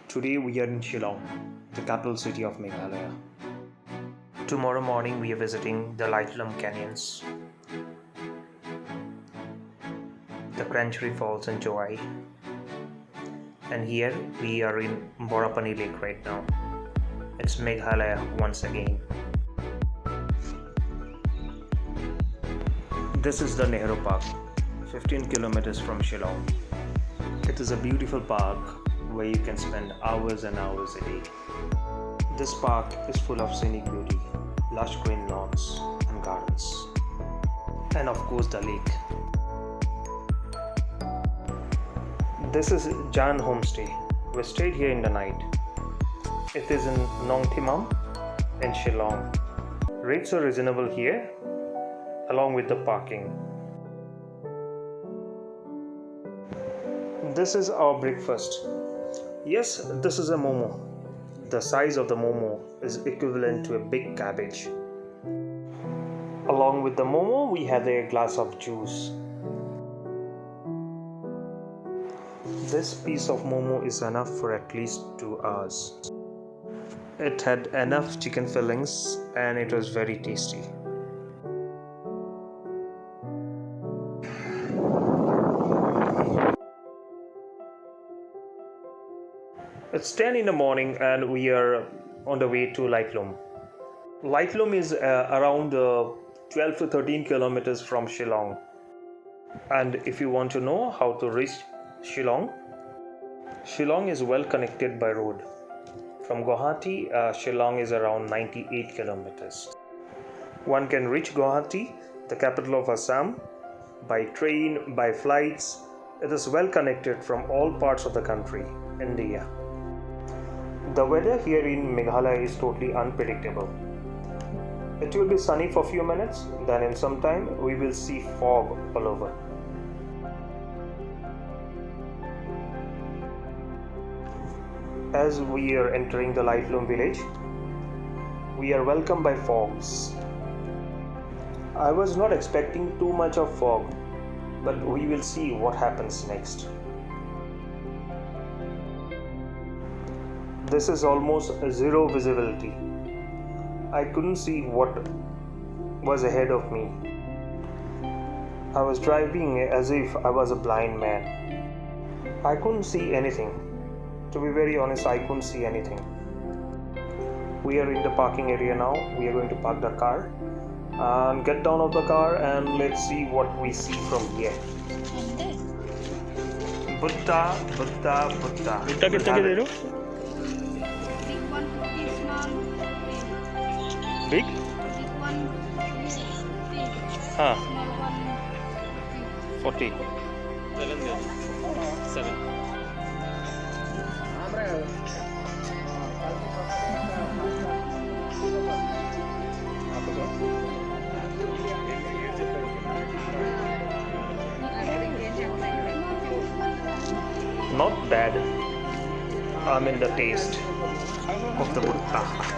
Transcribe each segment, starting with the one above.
Today we are in Shillong, the capital city of Meghalaya. Tomorrow morning we are visiting the Laitlum canyons, the Krangsuri falls in Jowai, and here we are in Barapani lake right now. It's Meghalaya once again. This is the Nehru Park, 15 kilometers from Shillong. It is a beautiful park where you can spend hours and hours a day. This park is full of scenic beauty, lush green lawns and gardens, and of course the lake. This is Jan Homestay. We stayed here in the night. It is in Umiam in Shillong. Rates are reasonable here, along with the parking. This is our breakfast. Yes, this is a momo. The size of the momo is equivalent to a big cabbage. Along with the momo, we had a glass of juice. This piece of momo is enough for at least 2 hours. It had enough chicken fillings and it was very tasty. It's 10 in the morning and we are on the way to Laitlum. Laitlum is around 12 to 13 kilometers from Shillong. And if you want to know how to reach Shillong, Shillong is well connected by road. From Guwahati, Shillong is around 98 kilometers. One can reach Guwahati, the capital of Assam, by train, by flights. It is well connected from all parts of the country, India. The weather here in Meghalaya is totally unpredictable. It will be sunny for a few minutes, then in some time we will see fog all over. As we are entering the Laitlum village, we are welcomed by fogs. I was not expecting too much of fog, but we will see what happens next. This is almost zero visibility. I couldn't see what was ahead of me. I was driving as if I was a blind man. I couldn't see anything. To be very honest, I couldn't see anything. We are in the parking area now. We are going to park the car and get down of the car and let's see what we see from here. Buddha. भुट्टा कितना के दे रहे हो? Big? हाँ 40. 7. Not bad. I'm in the taste of the Buddha.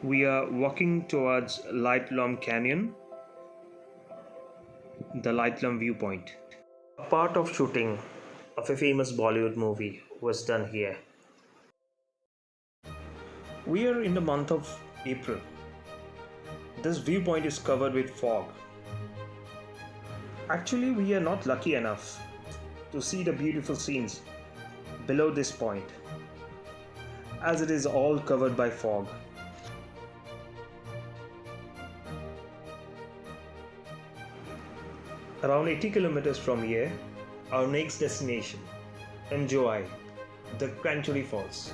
We are walking towards Laitlum Canyon, the Laitlum Viewpoint. A part of shooting of a famous Bollywood movie was done here. We are in the month of April. This viewpoint is covered with fog. Actually, we are not lucky enough to see the beautiful scenes below this point, as it is all covered by fog. Around 80 kilometers from here, our next destination, in Jowai, the Krangsuri Falls.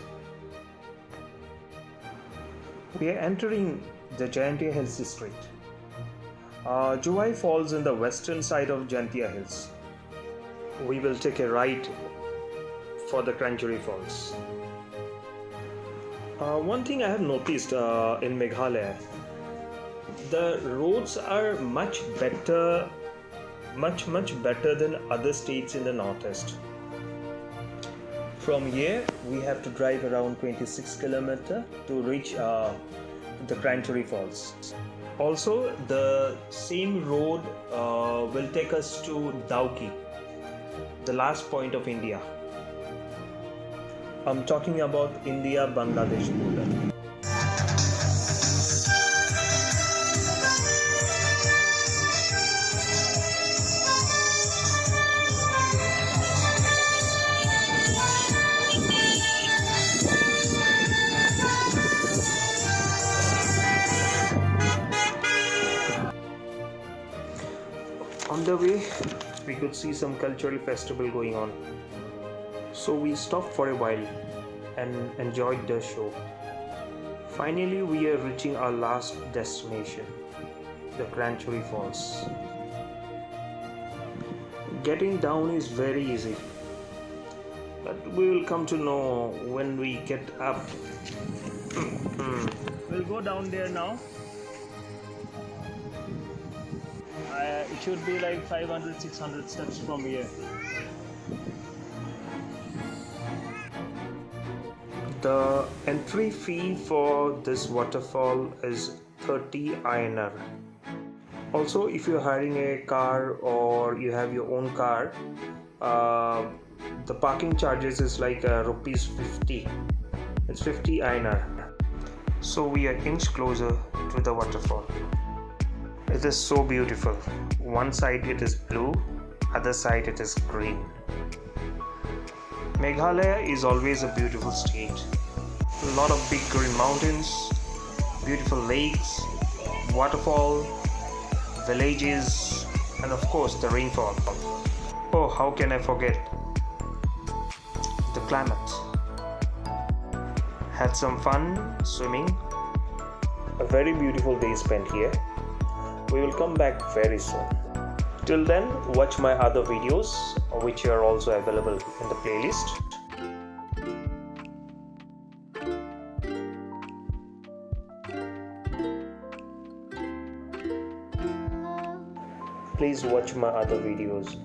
We are entering the Jayantia Hills district. Jowai falls in the western side of Jayantia Hills. We will take a right for the Krangsuri Falls. One thing I have noticed in Meghalaya, the roads are much better than other states in the northeast. From here, we have to drive around 26 kilometers to reach the Krangsuri Falls. Also, the same road will take us to Dauki, the last point of India. I'm talking about India-Bangladesh border. On the way, we could see some cultural festival going on. So we stopped for a while and enjoyed the show. Finally, we are reaching our last destination, the Krangsuri Falls. Getting down is very easy, but we will come to know when we get up. We'll go down there now. It should be like 500-600 steps from here. The entry fee for this waterfall is 30 INR. Also, if you're hiring a car or you have your own car, the parking charges is like rupees 50. It's 50 INR. So we are inch closer to the waterfall. It is so beautiful. One side it is blue, other side it is green. Meghalaya is always a beautiful state. A lot of big green mountains, beautiful lakes, waterfall, villages, and of course the rainfall. Oh, how can I forget the climate. Had some fun swimming. A very beautiful day spent here. We will come back very soon. Till then, watch my other videos, which are also available in the playlist. Please watch my other videos,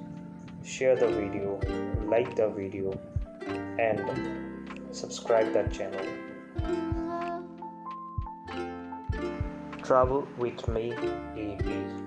share the video, like the video, and subscribe that channel. Travel with me, AB.